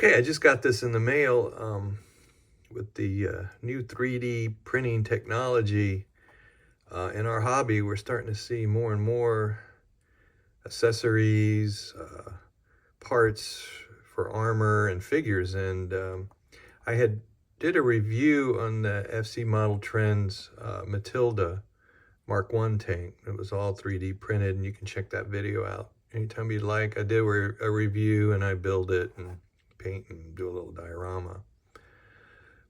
Okay, I just got this in the mail with the new 3D printing technology. In our hobby, we're starting to see more and more accessories, parts for armor and figures. And I did a review on the FC Model Trends Matilda Mark I tank. It was all 3D printed, and you can check that video out anytime you'd like. I did a review, and I build it and paint and do a little diorama.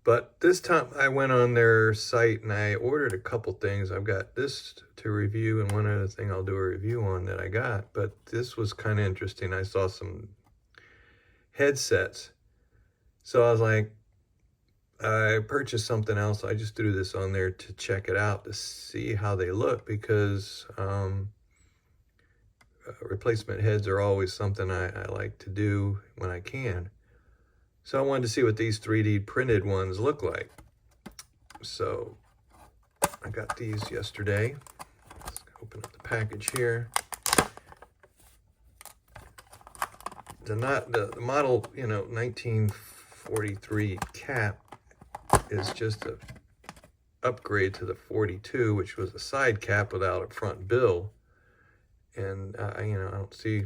But this time I went on their site and I ordered a couple things. I've got this to review and one other thing I'll do a review on that I got. But this was kind of interesting. I saw some headsets. So I was like, I purchased something else. I just threw this on there to check it out to see how they look, because replacement heads are always something I like to do when I can. So I wanted to see what these 3D printed ones look like. So I got these yesterday. Let's open up the package here. The model, 1943 cap is just a upgrade to the 42, which was a side cap without a front bill. And I don't see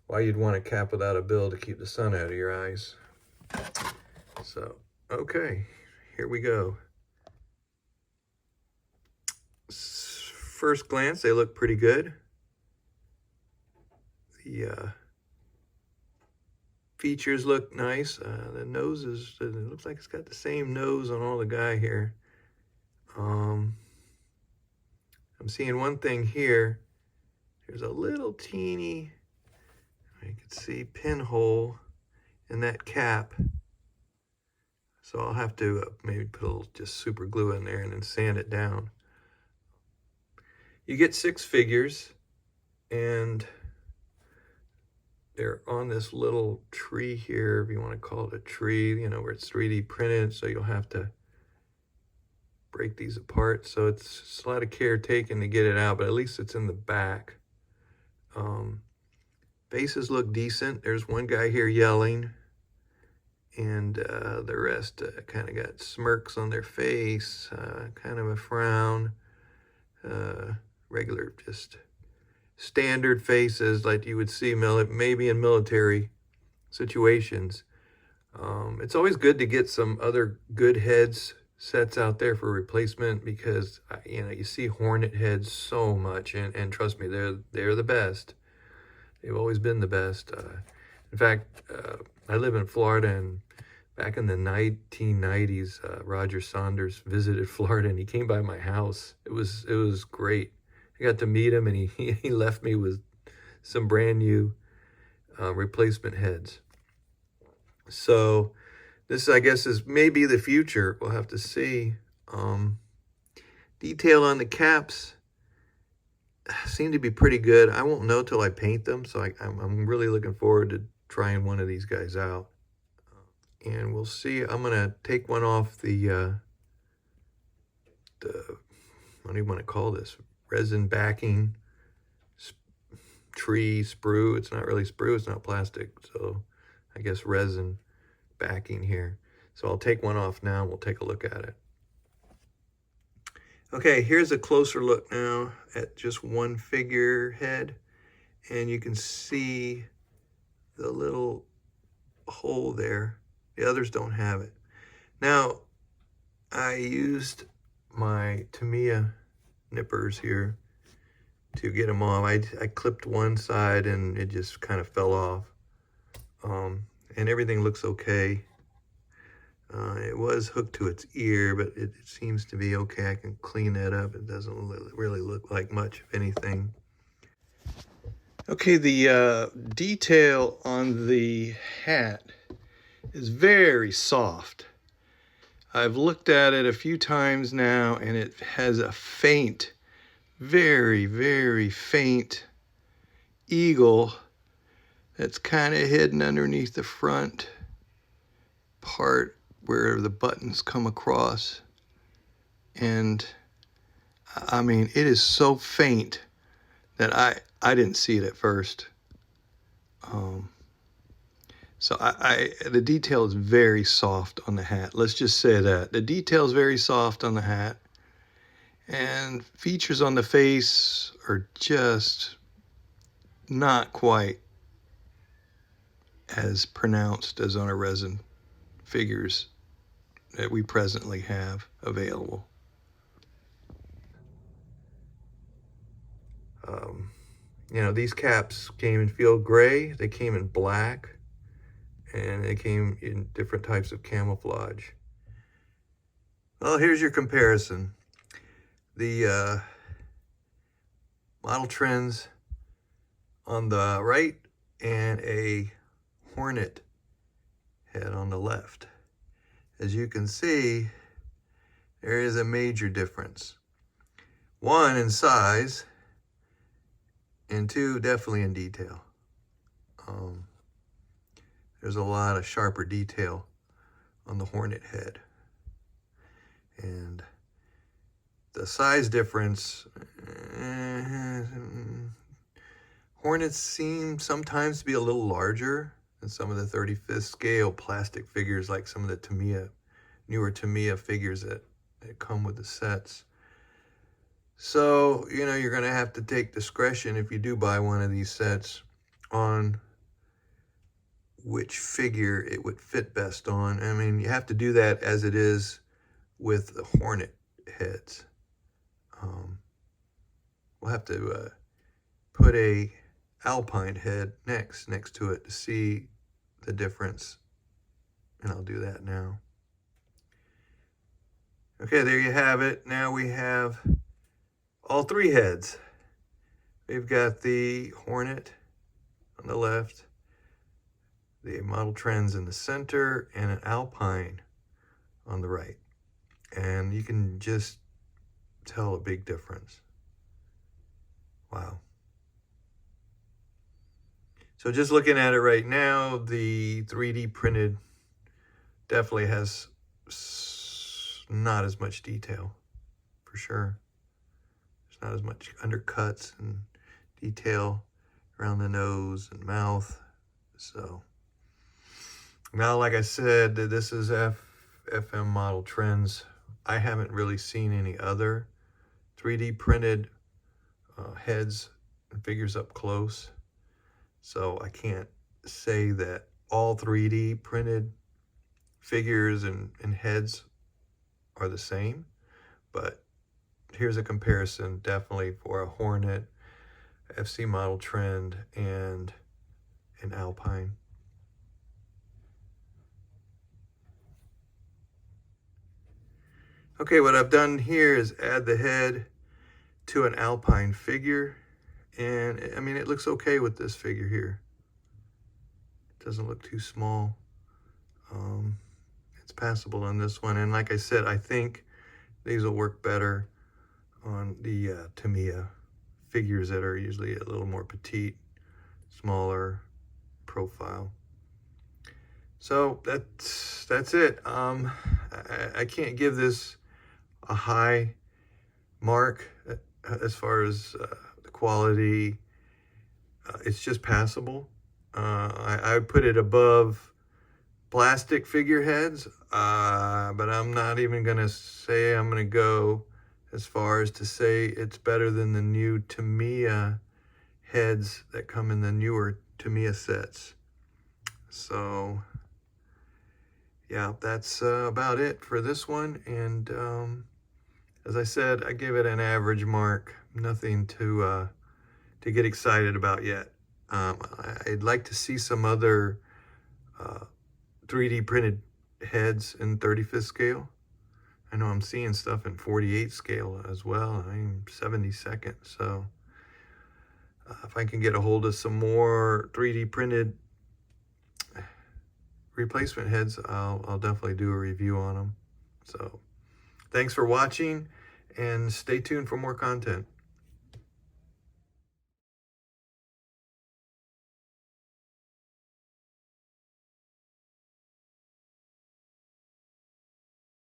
why you'd want a cap without a bill to keep the sun out of your eyes. So, okay, here we go. First glance, they look pretty good. The features look nice. The nose it looks like it's got the same nose on all the guy here. I'm seeing one thing here. There's a little teeny, you can see, pinhole in that cap. So I'll have to maybe put a little just super glue in there and then sand it down. You get 6 figures, and they're on this little tree here, if you want to call it a tree, where it's 3D printed, so you'll have to break these apart. So it's a lot of care taken to get it out, but at least it's in the back. Faces look decent. There's one guy here yelling, and the rest kind of got smirks on their face, kind of a frown, regular, just standard faces like you would see maybe in military situations. It's always good to get some other good heads sets out there for replacement, because you see Hornet heads so much, and trust me, they're the best. They've always been the best. In fact, I live in Florida, and back in the 1990s, Roger Saunders visited Florida, and he came by my house. It was great. I got to meet him, and he left me with some brand new replacement heads. So this, I guess, is maybe the future. We'll have to see. Detail on the caps seem to be pretty good. I won't know till I paint them, so I'm really looking forward to trying one of these guys out. And we'll see. I'm going to take one off the what do you want to call this? Resin backing, tree sprue. It's not really sprue, it's not plastic, so I guess resin backing here. So I'll take one off now, and we'll take a look at it. Okay, here's a closer look now at just one figurehead, and you can see the little hole there. The others don't have it. Now, I used my Tamiya nippers here to get them off. I clipped one side and it just kind of fell off. And everything looks okay. It was hooked to its ear, but it seems to be okay. I can clean that up. It doesn't really look like much of anything. Okay, the detail on the hat is very soft. I've looked at it a few times now, and it has a faint, very, very faint eagle that's kind of hidden underneath the front part where the buttons come across. And I mean, it is so faint that I didn't see it at first. So the detail is very soft on the hat. Let's just say that. The detail is very soft on the hat. And features on the face are just not quite as pronounced as on our resin figures that we presently have available. You know, these caps came in field gray, they came in black, and they came in different types of camouflage. Well, here's your comparison. The model trends on the right and a hornet head on the left. As you can see, there is a major difference. One, in size, and two, definitely in detail. There's a lot of sharper detail on the hornet head. And the size difference, hornets seem sometimes to be a little larger than some of the 35th scale plastic figures, like some of the newer Tamiya figures that come with the sets. So, you know, you're going to have to take discretion if you do buy one of these sets on which figure it would fit best on. I mean, you have to do that as it is with the hornet heads. We'll have to put a alpine head next to it to see the difference, and I'll do that now. Okay, there you have it. Now we have all three heads. We've got the hornet on the left, the model trends in the center, and an alpine on the right. And you can just tell a big difference. Wow. So just looking at it right now, the 3D printed definitely has not as much detail, for sure. There's not as much undercuts and detail around the nose and mouth. So now, like I said, this is FM model trends. I haven't really seen any other 3D printed heads and figures up close. So I can't say that all 3D printed figures and heads are the same, but here's a comparison definitely for a hornet, FC model trend, and an alpine. Okay, what I've done here is add the head to an alpine figure, and I mean, it looks okay with this figure here. It doesn't look too small. It's passable on this one, and like I said, I think these will work better on the Tamiya figures that are usually a little more petite, smaller profile. So that's it. I can't give this a high mark as far as the quality. It's just passable. I put it above plastic figureheads, but I'm not even gonna say I'm gonna go as far as to say it's better than the new Tamiya heads that come in the newer Tamiya sets. So yeah, that's about it for this one. And as I said, I give it an average mark. Nothing to get excited about yet. I'd like to see some other 3D printed heads in 35th scale. I know I'm seeing stuff in 48 scale as well. I mean, 72nd. So if I can get a hold of some more 3D printed replacement heads, I'll definitely do a review on them. So thanks for watching, and stay tuned for more content.